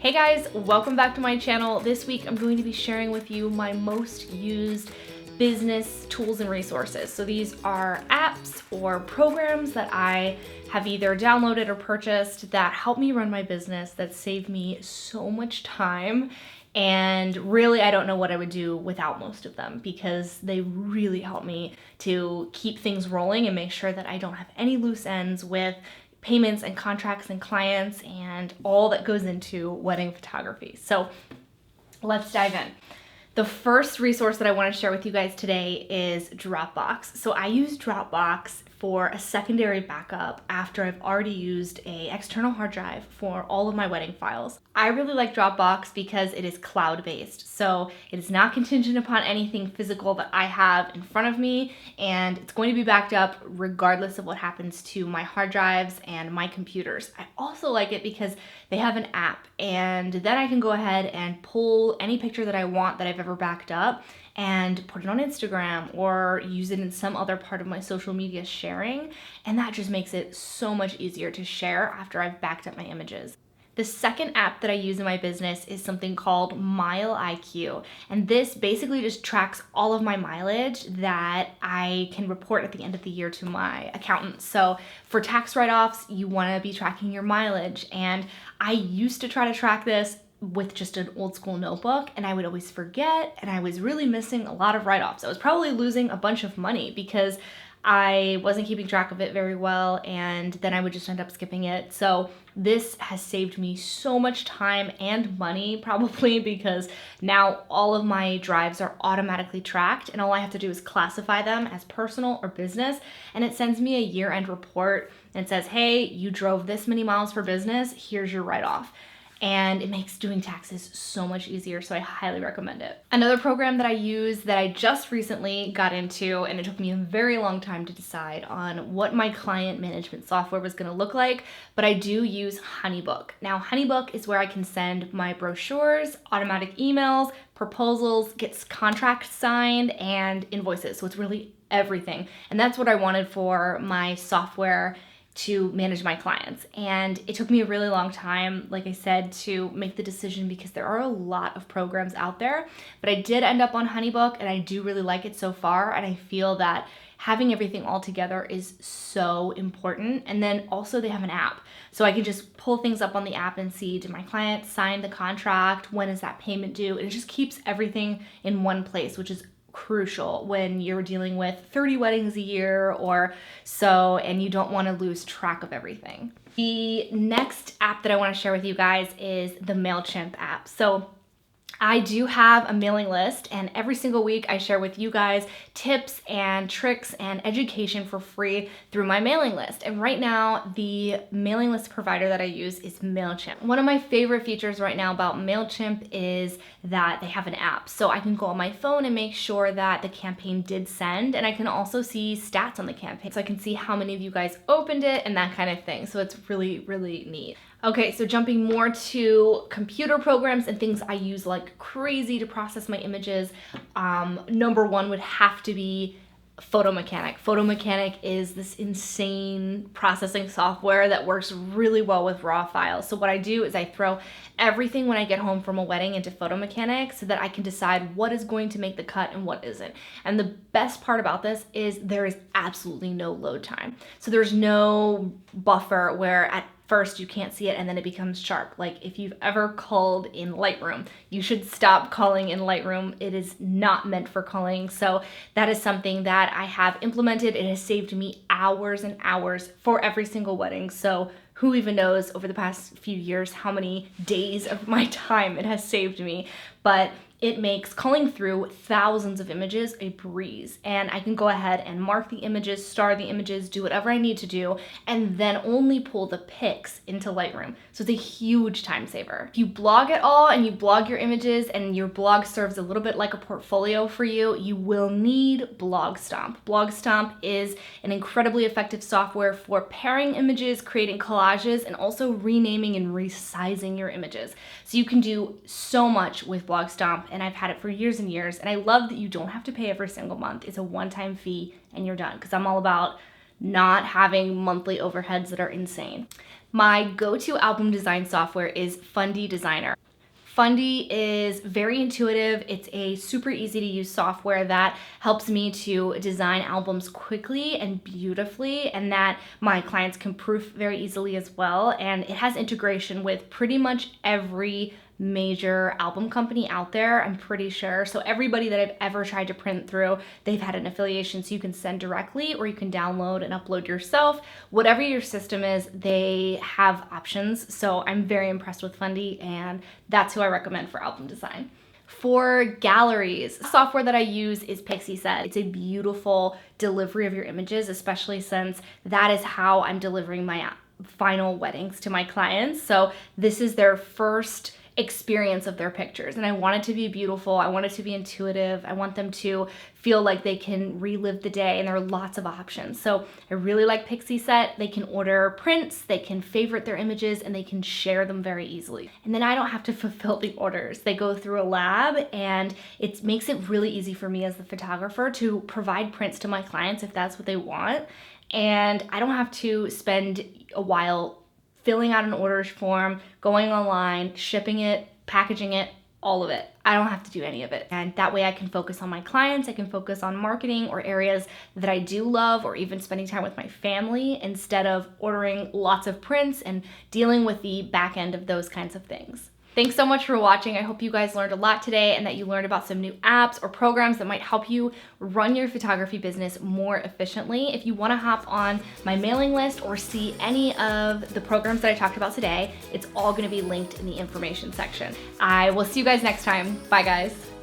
Hey guys, welcome back to my channel. This week I'm going to be sharing with you my most used business tools and resources. So these are apps or programs that I have either downloaded or purchased that help me run my business, that save me so much time. And really, I don't know what I would do without most of them because they really help me to keep things rolling and make sure that I don't have any loose ends with payments and contracts and clients and all that goes into wedding photography. So let's dive in. The first resource that I want to share with you guys today is Dropbox. So I use Dropbox for a secondary backup after I've already used an external hard drive for all of my wedding files. I really like Dropbox because it is cloud-based. So it is not contingent upon anything physical that I have in front of me, and it's going to be backed up regardless of what happens to my hard drives and my computers. I also like it because they have an app, and then I can go ahead and pull any picture that I want that I've ever backed up and put it on Instagram or use it in some other part of my social media sharing, and that just makes it so much easier to share after I've backed up my images. The second app that I use in my business is something called MileIQ, and this basically just tracks all of my mileage that I can report at the end of the year to my accountant. So for tax write-offs, you want to be tracking your mileage, and I used to try to track this with just an old school notebook, and I would always forget, and I was really missing a lot of write-offs. I was probably losing a bunch of money because I wasn't keeping track of it very well, and then I would just end up skipping it. So this has saved me so much time and money, probably because now all of my drives are automatically tracked, and all I have to do is classify them as personal or business, and it sends me a year-end report and says, hey, you drove this many miles for business, here's your write-off. And it makes doing taxes so much easier, so I highly recommend it. Another program that I use that I just recently got into, and it took me a very long time to decide on what my client management software was gonna look like, but I do use HoneyBook. Now, HoneyBook is where I can send my brochures, automatic emails, proposals, get contracts signed, and invoices, so it's really everything. And that's what I wanted for my software to manage my clients. And it took me a really long time, like I said, to make the decision because there are a lot of programs out there, but I did end up on HoneyBook and I do really like it so far. And I feel that having everything all together is so important. And then also they have an app. So I can just pull things up on the app and see, did my client sign the contract? When is that payment due? And it just keeps everything in one place, which is crucial when you're dealing with 30 weddings a year or so and you don't want to lose track of everything. The next app that I want to share with you guys is the MailChimp app. So I do have a mailing list, and every single week I share with you guys tips and tricks and education for free through my mailing list. And right now, the mailing list provider that I use is MailChimp. One of my favorite features right now about MailChimp is that they have an app. So I can go on my phone and make sure that the campaign did send, and I can also see stats on the campaign. So I can see how many of you guys opened it and that kind of thing. So it's really, really neat. Okay, so jumping more to computer programs and things I use like crazy to process my images, number one would have to be Photomechanic. Photomechanic is this insane processing software that works really well with raw files. So what I do is I throw everything when I get home from a wedding into Photomechanic so that I can decide what is going to make the cut and what isn't. And the best part about this is there is absolutely no load time. So there's no buffer where at first you can't see it and then it becomes sharp. Like if you've ever culled in Lightroom, you should stop culling in Lightroom. It is not meant for culling. So that is something that I have implemented. It has saved me hours and hours for every single wedding. So who even knows over the past few years how many days of my time it has saved me. But it makes culling through thousands of images a breeze, and I can go ahead and mark the images, star the images, do whatever I need to do, and then only pull the pics into Lightroom. So it's a huge time saver. If you blog at all and you blog your images and your blog serves a little bit like a portfolio for you, you will need Stomp. Stomp is an incredibly effective software for pairing images, creating collages, and also renaming and resizing your images. So you can do so much with Stomp, and I've had it for years and years, and I love that you don't have to pay every single month. It's a one-time fee and you're done, because I'm all about not having monthly overheads that are insane. My go-to album design software is Fundy Designer. Fundy is very intuitive. It's a super easy to use software that helps me to design albums quickly and beautifully, and that my clients can proof very easily as well. And it has integration with pretty much every major album company out there, I'm pretty sure. So everybody that I've ever tried to print through, they've had an affiliation, so you can send directly or you can download and upload yourself. Whatever your system is, they have options. So I'm very impressed with Fundy, and that's who I recommend for album design. For galleries, the software that I use is Pixie Set. It's a beautiful delivery of your images, especially since that is how I'm delivering my final weddings to my clients. So this is their first experience of their pictures, and I want it to be beautiful. I want it to be intuitive. I want them to feel like they can relive the day, and there are lots of options. So I really like Pixie Set. They can order prints, they can favorite their images, and they can share them very easily. And then I don't have to fulfill the orders. They go through a lab, and it makes it really easy for me as the photographer to provide prints to my clients if that's what they want. And I don't have to spend a while filling out an orders form, going online, shipping it, packaging it, all of it. I don't have to do any of it. And that way I can focus on my clients, I can focus on marketing or areas that I do love, or even spending time with my family instead of ordering lots of prints and dealing with the back end of those kinds of things. Thanks so much for watching. I hope you guys learned a lot today, and that you learned about some new apps or programs that might help you run your photography business more efficiently. If you want to hop on my mailing list or see any of the programs that I talked about today, it's all going to be linked in the information section. I will see you guys next time. Bye guys.